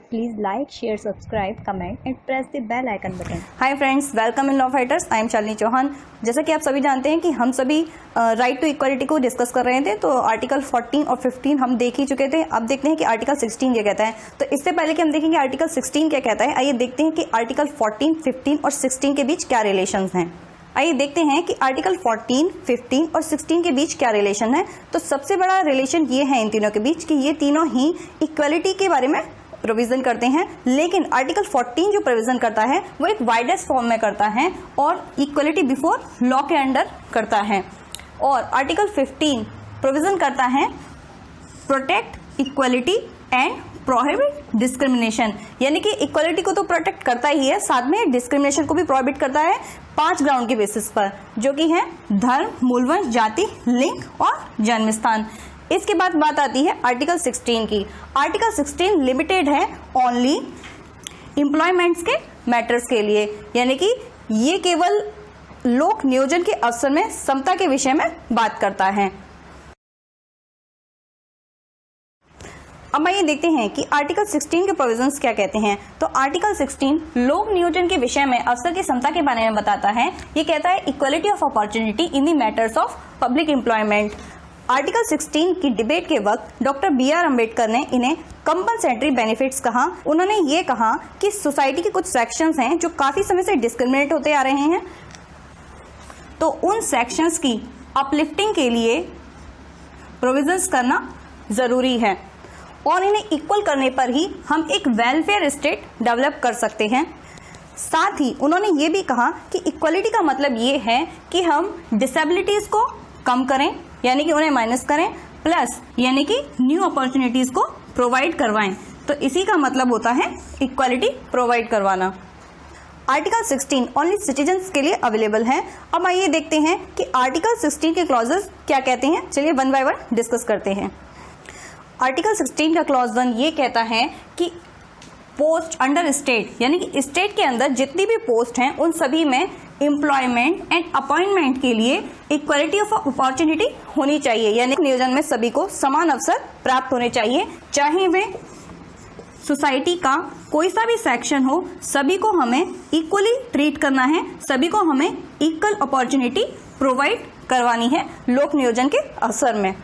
Please like, share, subscribe, comment and press the bell icon button. Hi friends, welcome in Law Fighters. I am Shalini Chauhan. जैसा कि आप सभी जानते हैं कि हम सभी राइट टू इक्वालिटी को डिस्कस कर रहे थे, तो आर्टिकल 14 और 15 हम देख ही चुके थे. अब देखते हैं कि आर्टिकल 16 क्या कहता है. तो इससे पहले कि हम देखेंगे आर्टिकल 16 क्या कहता है, आइए देखते हैं कि आर्टिकल 14, 15 और 16 के बीच क्या रिलेशंस हैं. आइए देखते हैं कि आर्टिकल 14, 15 और 16 के बीच क्या रिलेशन है. तो सबसे बड़ा रिलेशन ये है इन तीनों के बीच कि ये तीनों ही इक्वालिटी के बारे में प्रोविजन करते हैं, लेकिन आर्टिकल 14 जो प्रोविजन करता है वो एक वाइडेस्ट फॉर्म में करता है और इक्वलिटी बिफोर लॉ के अंडर करता है. और आर्टिकल 15 प्रोविजन करता है protect equality and prohibit discrimination, यानी कि इक्वलिटी को तो प्रोटेक्ट करता ही है, साथ में डिस्क्रिमिनेशन को भी प्रोहिबिट करता है 5 ग्राउंड के बेसिस पर, जो कि है धर्म, मूलवंश, जाति, लिंग और जन्म स्थान. इसके बाद बात आती है आर्टिकल 16 की. आर्टिकल 16 लिमिटेड है ओनली एम्प्लॉयमेंट्स के मैटर्स के लिए, यानी कि ये केवल लोक नियोजन के अवसर में समता के विषय में बात करता है. अब आइए देखते हैं कि आर्टिकल 16 के प्रोविजंस क्या कहते हैं. तो आर्टिकल 16 लोक नियोजन के विषय में अवसर की समता के बारे में बताता है. ये कहता है equality of opportunity in the matters of public employment. Article 16 की डिबेट के वक्त डॉक्टर BR अम्बेडकर ने इन्हें कंपनसेटरी बेनिफिट्स कहा. उन्होंने ये कहा कि सोसाइटी के कुछ सेक्शंस हैं जो काफी समय से डिस्क्रिमिनेट होते आ रहे हैं, तो उन सेक्शंस की अपलिफ्टिंग के लिए प्रोविजंस करना जरूरी है और इन्हें इक्वल करने पर ही हम एक वेलफेयर स्टेट डेवलप कर सकते हैं. साथ ही उन्होंने ये भी कहा कि इक्वलिटी का मतलब ये है कि हम डिसेबिलिटीज को कम करें, यानी कि उन्हें माइनस करें, प्लस यानी कि न्यू अपॉर्चुनिटीज को प्रोवाइड करवाएं. तो इसी का मतलब होता है इक्वालिटी प्रोवाइड करवाना. आर्टिकल 16 ओनली सिटीजन्स के लिए अवेलेबल है. अब आइए देखते हैं कि आर्टिकल 16 के क्लॉजेस क्या कहते हैं. चलिए वन बाय वन डिस्कस करते हैं. आर्टिकल 16 का क्लॉज 1 ये कहता है कि पोस्ट अंडर स्टेट, यानी कि स्टेट के अंदर जितनी भी पोस्ट हैं उन सभी में एम्प्लॉयमेंट एंड अपॉइंटमेंट के लिए इक्वालिटी ऑफ अपॉर्चुनिटी होनी चाहिए, यानी नियोजन में सभी को समान अवसर प्राप्त होने चाहिए, चाहे वे सोसाइटी का कोई सा भी सेक्शन हो. सभी को हमें इक्वली ट्रीट करना है, सभी को हमें इक्वल अपॉर्चुनिटी प्रोवाइड करवानी है लोक नियोजन के अवसर में.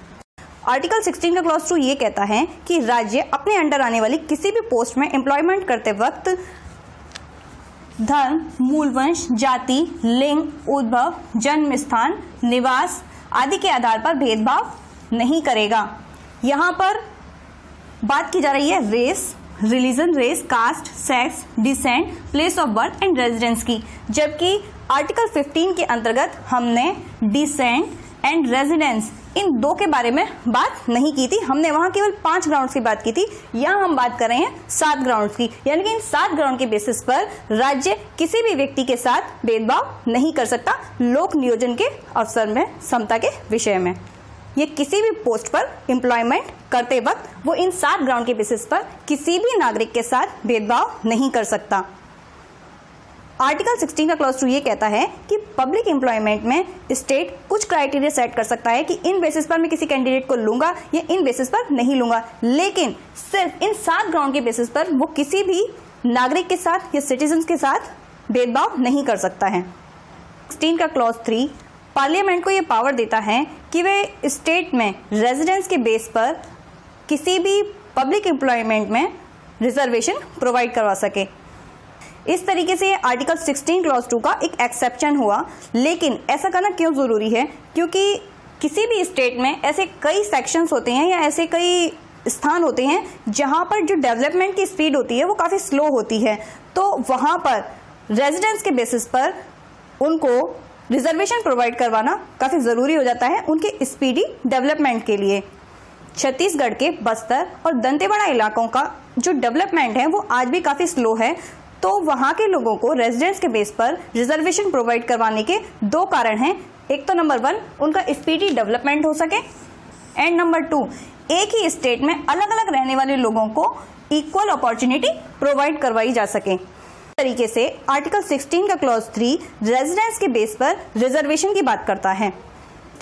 आर्टिकल 16 का क्लॉज 2 ये कहता है कि राज्य अपने अंडर आने वाली किसी भी पोस्ट में एम्प्लॉयमेंट करते वक्त धर्म, मूलवंश, जाति, लिंग, उद्भव, जन्म स्थान, निवास आदि के आधार पर भेदभाव नहीं करेगा. यहाँ पर बात की जा रही है race, religion, race, caste, sex, descent, place of birth and residence की, जबकि आर्टिकल 15 के अंतर्गत हमने डिसेंट एंड रेजिडेंस इन दो के बारे में बात नहीं की थी. हमने वहां केवल 5 ग्राउंड्स की बात की थी. यहाँ हम बात कर रहे हैं 7 ग्राउंड्स की, यानी कि इन 7 ग्राउंड के बेसिस पर राज्य किसी भी व्यक्ति के साथ भेदभाव नहीं कर सकता लोक नियोजन के अवसर में समता के विषय में. ये किसी भी पोस्ट पर एम्प्लॉयमेंट करते वक्त वो इन 7 ग्राउंड के बेसिस पर किसी भी नागरिक के साथ भेदभाव नहीं कर सकता. आर्टिकल 16 का क्लॉज 2 ये कहता है कि पब्लिक एम्प्लॉयमेंट में स्टेट कुछ क्राइटेरिया सेट कर सकता है कि इन बेसिस पर मैं किसी कैंडिडेट को लूंगा या इन बेसिस पर नहीं लूंगा, लेकिन सिर्फ इन 7 ग्राउंड के बेसिस पर वो किसी भी नागरिक के साथ या सिटीजन के साथ भेदभाव नहीं कर सकता है. 16 का क्लॉज 3 पार्लियामेंट को ये पावर देता है कि वे स्टेट में रेजिडेंस के बेस पर किसी भी पब्लिक एम्प्लॉयमेंट में रिजर्वेशन प्रोवाइड करवा सके. इस तरीके से आर्टिकल 16 क्लॉज 2 का एक एक्सेप्शन हुआ. लेकिन ऐसा करना क्यों जरूरी है, क्योंकि किसी भी स्टेट में ऐसे कई सेक्शंस होते हैं या ऐसे कई स्थान होते हैं जहां पर जो डेवलपमेंट की स्पीड होती है वो काफी स्लो होती है, तो वहां पर रेजिडेंस के बेसिस पर उनको रिजर्वेशन प्रोवाइड करवाना काफी जरूरी हो जाता है उनके स्पीडी डेवलपमेंट के लिए. छत्तीसगढ़ के बस्तर और दंतेवाड़ा इलाकों का जो डेवलपमेंट है वो आज भी काफी स्लो है, तो वहां के लोगों को रेजिडेंस के बेस पर रिजर्वेशन प्रोवाइड करवाने के 2 कारण हैं. एक तो नंबर 1 उनका स्पीडी डेवलपमेंट हो सके, एंड नंबर 2 एक ही स्टेट में अलग अलग रहने वाले लोगों को इक्वल अपॉर्चुनिटी प्रोवाइड करवाई जा सके. तरीके से आर्टिकल 16 का क्लॉज 3 रेजिडेंस के बेस पर रिजर्वेशन की बात करता है.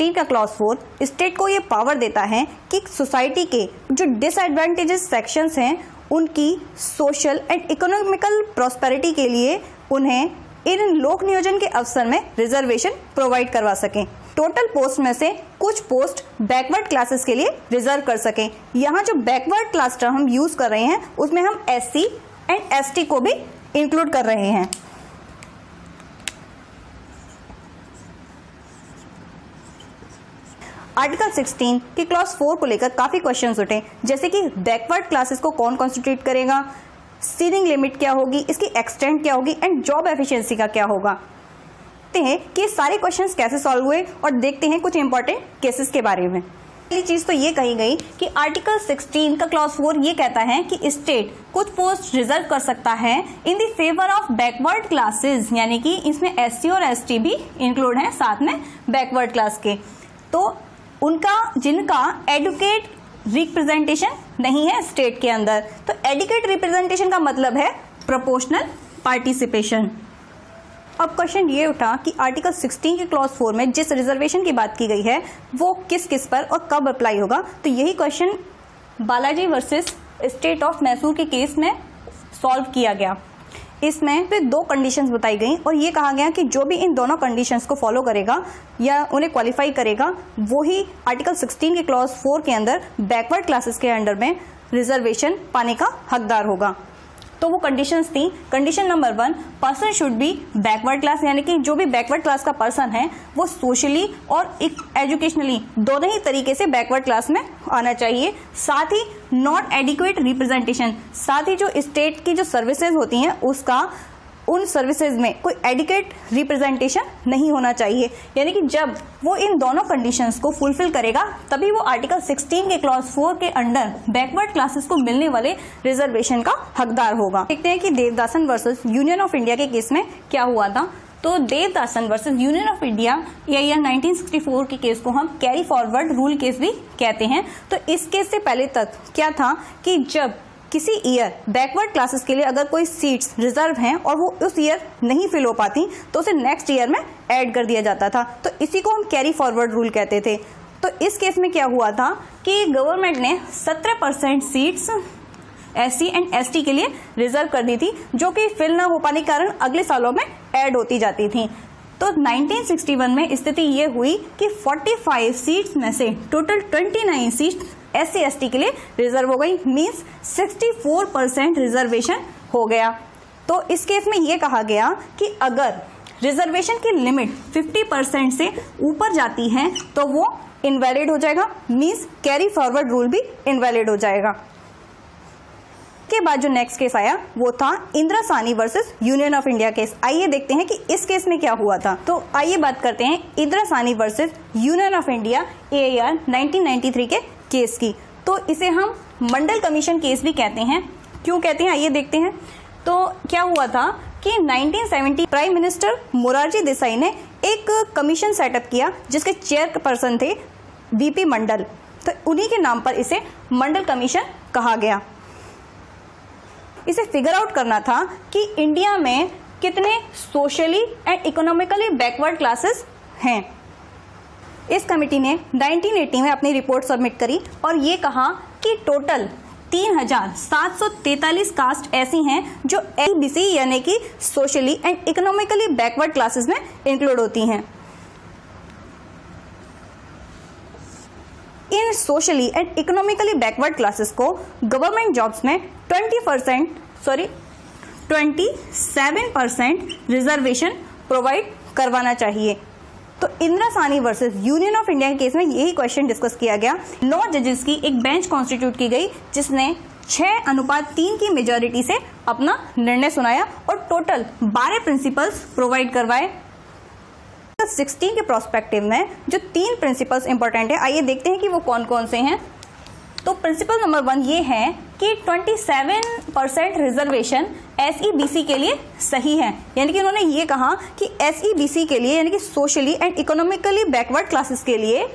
16 का क्लॉज 4 स्टेट को ये पावर देता है कि सोसाइटी के जो डिसएडवांटेजेस सेक्शंस हैं उनकी सोशल एंड इकोनॉमिकल प्रॉस्पेरिटी के लिए उन्हें इन लोक नियोजन के अवसर में रिजर्वेशन प्रोवाइड करवा सकें। टोटल पोस्ट में से कुछ पोस्ट बैकवर्ड क्लासेस के लिए रिजर्व कर सकें। यहाँ जो बैकवर्ड क्लास टर्म हम यूज कर रहे हैं उसमें हम SC एंड ST को भी इंक्लूड कर रहे हैं। आर्टिकल 16 के क्लॉज 4 को लेकर काफी क्वेश्चंस उठे, जैसे कि बैकवर्ड क्लासेस को कौन कॉन्स्टिट्यूट करेगा, सीलिंग लिमिट क्या होगी, इसकी एक्सटेंट क्या होगी एंड जॉब एफिशिएंसी का क्या होगा। देखते हैं कि सारे क्वेश्चंस कैसे सॉल्व हुए और देखते हैं कुछ इंपॉर्टेंट केसेस के बारे में। पहली चीज तो ये कही गई कि आर्टिकल 16 का क्लॉज 4 ये कहता है कि स्टेट कुछ पोस्ट रिजर्व कर सकता है in the favour of backward classes, यानी कि इसमें SC और ST भी इंक्लूड है साथ में बैकवर्ड क्लास के। तो उनका जिनका एडुकेट रिप्रेजेंटेशन नहीं है स्टेट के अंदर। तो एडुकेट रिप्रेजेंटेशन का मतलब है प्रोपोर्शनल पार्टिसिपेशन। अब क्वेश्चन ये उठा कि आर्टिकल 16 के क्लॉज 4 में जिस रिजर्वेशन की बात की गई है वो किस किस पर और कब अप्लाई होगा। तो यही question Balaji versus state of Mysore के केस में सॉल्व किया गया। इसमें फिर 2 कंडीशंस बताई गई और ये कहा गया कि जो भी इन दोनों कंडीशंस को फॉलो करेगा या उन्हें क्वालिफाई करेगा वो ही आर्टिकल 16 के क्लॉज 4 के अंदर बैकवर्ड क्लासेस के अंडर में रिजर्वेशन पाने का हकदार होगा। तो वो कंडीशंस थी। Condition number 1, person should be backward class, यानी कि जो भी बैकवर्ड क्लास का पर्सन है वो सोशली और एजुकेशनली दोनों ही तरीके से बैकवर्ड क्लास में आना चाहिए। साथ ही नॉट एडिक्वेट रिप्रेजेंटेशन, साथ ही जो स्टेट की जो सर्विसेज होती हैं उसका उन सर्विसेज में कोई एडिक्वेट रिप्रेजेंटेशन नहीं होना चाहिए, यानी कि जब वो इन दोनों कंडीशंस को फुलफिल करेगा तभी वो आर्टिकल 16 के क्लॉज 4 के अंडर बैकवर्ड क्लासेस को मिलने वाले रिजर्वेशन का हकदार होगा। देखते हैं कि Devadasan versus Union of India के केस में क्या हुआ था। तो Devadasan versus Union of India या ईयर 1964 के केस को हम कैरी फॉरवर्ड रूल केस भी कहते हैं। तो इस केस से पहले तक क्या था कि जब किसी ईयर बैकवर्ड क्लासेस के लिए अगर कोई सीट्स रिजर्व हैं और वो उस ईयर नहीं फिल हो पाती तो उसे नेक्स्ट ईयर में ऐड कर दिया जाता था। तो इसी को हम कैरी फॉरवर्ड रूल कहते थे। तो इस केस में क्या हुआ था कि गवर्नमेंट ने 17% सीट्स SC एंड ST के लिए रिजर्व कर दी थी, जो कि फिल ना हो पाने के कारण अगले सालों में ऐड होती जाती थी। तो 1961 में स्थिति ये हुई कि 45 सीट्स में से टोटल 29 सीट्स SC ST के लिए रिजर्व हो गई, मींस 64% रिजर्वेशन हो गया। तो इस केस में ये कहा गया कि अगर रिजर्वेशन की लिमिट 50% से ऊपर जाती है तो वो इनवैलिड हो जाएगा, मींस कैरी फॉरवर्ड रूल भी इनवैलिड हो जाएगा। के बाद जो नेक्स्ट केस आया वो था Indra Sawhney versus Union of India case. आइए देखते हैं कि इस केस में क्या हुआ था। तो आइए बात करते हैं Indra Sawhney versus Union of India AAR 1993 के केस की। तो इसे हम मंडल कमीशन केस भी कहते हैं। क्यों कहते हैं आइए देखते हैं। तो क्या हुआ था कि 1970 प्राइम मिनिस्टर मोरारजी देसाई ने एक कमीशन सेटअप किया जिसके चेयरपर्सन थे VP मंडल। तो उन्हीं के नाम पर इसे मंडल कमीशन कहा गया। इसे फिगर आउट करना था कि इंडिया में कितने socially and economically backward classes हैं। इस कमेटी ने 1980 में अपनी रिपोर्ट सबमिट करी और ये कहा कि टोटल 3,743 कास्ट ऐसी हैं जो SBC यानी कि socially and economically backward classes में इंक्लूड होती हैं। इन socially and economically backward classes को गवर्नमेंट जॉब्स में 27% रिजर्वेशन प्रोवाइड करवाना चाहिए। तो Indra Sawhney versus Union of India के केस में यही क्वेश्चन डिस्कस किया गया। 9 जजेस की एक बेंच कॉन्स्टिट्यूट की गई जिसने 6:3 की मेजॉरिटी से अपना निर्णय सुनाया और टोटल 12 प्रिंसिपल्स प्रोवाइड करवाए। 16 के प्रोस्पेक्टिव में जो 3 प्रिंसिपल्स इंपॉर्टेंट है, आइए देखते हैं कि वो कौन कौन से हैं। तो प्रिंसिपल नंबर 1 ये है कि 27% रिजर्वेशन SEBC के लिए सही है, यानी कि उन्होंने ये कहा कि SEBC के लिए यानी कि socially and economically backward classes के लिए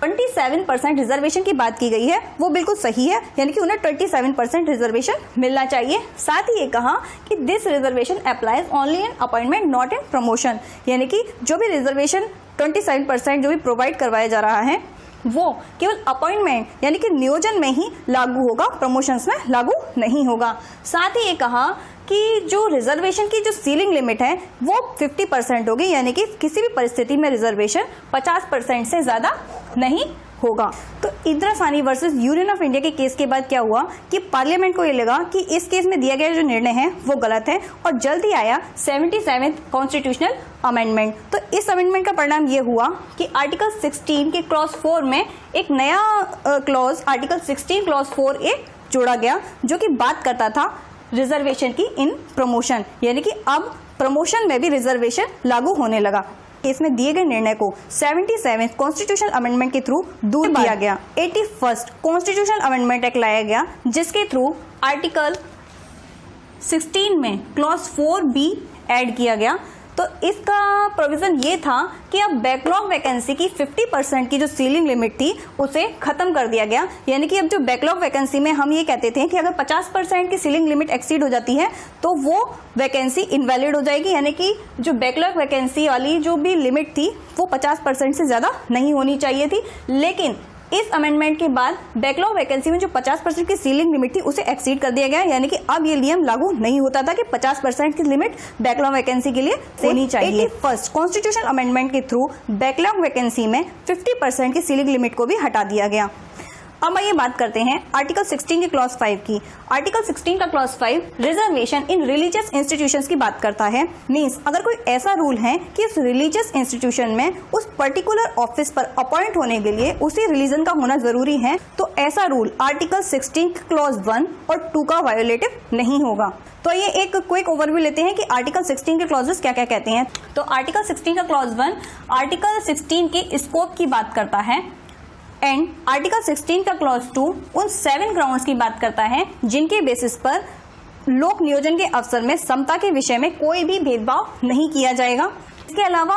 27% रिजर्वेशन की बात की गई है वो बिल्कुल सही है, यानी कि उन्हें 27% रिजर्वेशन मिलना चाहिए। साथ ही ये कहा कि this reservation applies only in appointment not in promotion, यानी कि जो भी रिजर्वेशन 27% जो भी प्रोवाइड करवाया जा रहा है वो केवल अपॉइंटमेंट यानी कि नियोजन में ही लागू होगा, प्रमोशंस में लागू नहीं होगा। साथ ही ये कहा कि जो रिजर्वेशन की जो सीलिंग लिमिट है वो 50% होगी, यानी कि किसी भी परिस्थिति में रिजर्वेशन 50% से ज्यादा नहीं होगा। तो इंदिरासानी वर्सेस यूनियन ऑफ इंडिया के केस के बाद क्या हुआ कि पार्लियामेंट को ये लगा कि इस केस में दिया गया जो निर्णय है वो गलत है और जल्दी आया 77th कॉन्स्टिट्यूशनल अमेंडमेंट। तो इस अमेंडमेंट का परिणाम ये हुआ कि आर्टिकल 16 के क्लॉज 4 में एक नया क्लॉज आर्टिकल 16 क्लॉज 4A जोड़ा गया जो कि बात करता था रिजर्वेशन की इन प्रमोशन, यानी कि अब प्रमोशन में भी रिजर्वेशन लागू होने लगा। केस में दिए गए निर्णय को 77th कॉन्स्टिट्यूशनल अमेंडमेंट के थ्रू दूर किया गया। 81st कॉन्स्टिट्यूशनल अमेंडमेंट एक्ट लाया गया जिसके थ्रू आर्टिकल 16 में क्लॉज 4B ऐड किया गया। तो इसका प्रोविजन ये था कि अब बैकलॉग वैकेंसी की 50% की जो सीलिंग लिमिट थी उसे खत्म कर दिया गया, यानी कि अब जो बैकलॉग वैकेंसी में हम ये कहते थे कि अगर 50% की सीलिंग लिमिट एक्सीड हो जाती है तो वो वैकेंसी इनवैलिड हो जाएगी, यानी कि जो बैकलॉग वैकेंसी वाली जो भी लिमिट थी वो 50% से ज्यादा नहीं होनी चाहिए थी। लेकिन इस अमेंडमेंट के बाद बैकलॉग वैकेंसी में जो 50% की सीलिंग लिमिट थी उसे एक्सीड कर दिया गया, यानी कि अब ये नियम लागू नहीं होता था कि 50% की लिमिट बैकलॉग वैकेंसी के लिए होनी चाहिए। फर्स्ट कॉन्स्टिट्यूशनल अमेंडमेंट के थ्रू बैकलॉग वैकेंसी में 50% की सीलिंग लिमिट को भी हटा दिया गया। अब आइए बात करते हैं आर्टिकल 16 के क्लॉज 5 की। आर्टिकल 16 का क्लॉज 5 रिजर्वेशन इन रिलीजियस इंस्टीट्यूशंस की बात करता है। मींस अगर कोई ऐसा रूल है कि उस रिलीजियस इंस्टीट्यूशन में उस पर्टिकुलर ऑफिस पर अपॉइंट होने के लिए उसी रिलीजन का होना जरूरी है तो ऐसा रूल आर्टिकल 16 के क्लॉज 1 और 2 का वायोलेटिव नहीं होगा। तो ये एक क्विक ओवरव्यू लेते हैं कि आर्टिकल 16 के क्लॉजेस क्या क्या कहते हैं। तो आर्टिकल 16 का क्लॉज 1 आर्टिकल 16 के स्कोप की बात करता है एंड आर्टिकल 16 का क्लॉज 2 उन 7 ग्राउंड्स की बात करता है जिनके बेसिस पर लोक नियोजन के अवसर में समता के विषय में कोई भी भेदभाव नहीं किया जाएगा। इसके अलावा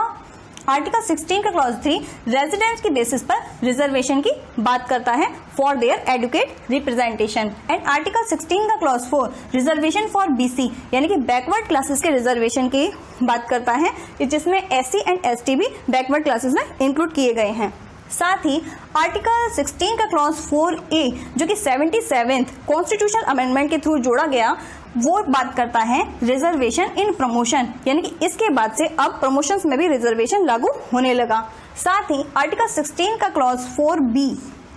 आर्टिकल 16 का क्लॉज 3 रेजिडेंट्स के बेसिस पर रिजर्वेशन की बात करता है for their educate representation and article 16 का क्लॉज 4 रिजर्वेशन फॉर BC यानी कि बैकवर्ड क्लासेस के रिजर्वेशन की बात करता है जिसमें SC एंड ST भी बैकवर्ड क्लासेस में इंक्लूड किए गए हैं। साथ ही आर्टिकल 16 का क्लॉज 4A जो कि 77th कॉन्स्टिट्यूशनल अमेंडमेंट के थ्रू जोड़ा गया वो बात करता है रिजर्वेशन इन प्रमोशन, यानी कि इसके बाद से अब प्रमोशंस में भी रिजर्वेशन लागू होने लगा। साथ ही आर्टिकल 16 का क्लॉज 4B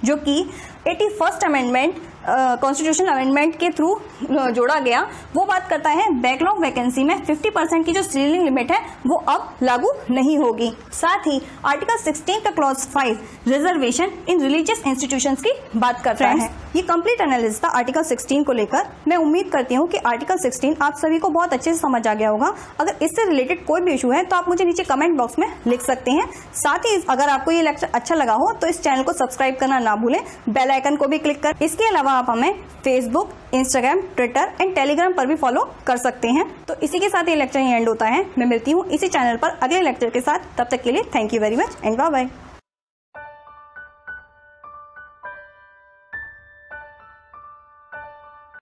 जो कि 81st अमेंडमेंट कॉन्स्टिट्यूशनल अमेंडमेंट के थ्रू जोड़ा गया वो बात करता है बैकलॉग वैकेंसी में 50% की जो सीलिंग लिमिट है वो अब लागू नहीं होगी। साथ ही आर्टिकल 16 का क्लॉज 5 रिजर्वेशन इन रिलीजियस इंस्टीट्यूशंस की बात करता है। ये कंप्लीट एनालिसिस था आर्टिकल 16 को लेकर। मैं उम्मीद करती हूँ कि आर्टिकल 16 आप सभी को बहुत अच्छे से समझ आ गया होगा। अगर इससे रिलेटेड कोई भी इशू है तो आप मुझे नीचे कमेंट बॉक्स में लिख सकते हैं। साथ ही अगर आपको ये लेक्चर अच्छा लगा हो तो इस चैनल को सब्सक्राइब करना ना भूलें, बेल आइकन को भी क्लिक कर। इसके अलावा आप हमें Facebook, Instagram, Twitter and Telegram पर भी फॉलो कर सकते हैं। तो इसी के साथ ये लेक्चर एंड होता है। मैं मिलती हूँ इसी चैनल पर अगले लेक्चर के साथ। तब तक के लिए thank you very much and bye bye.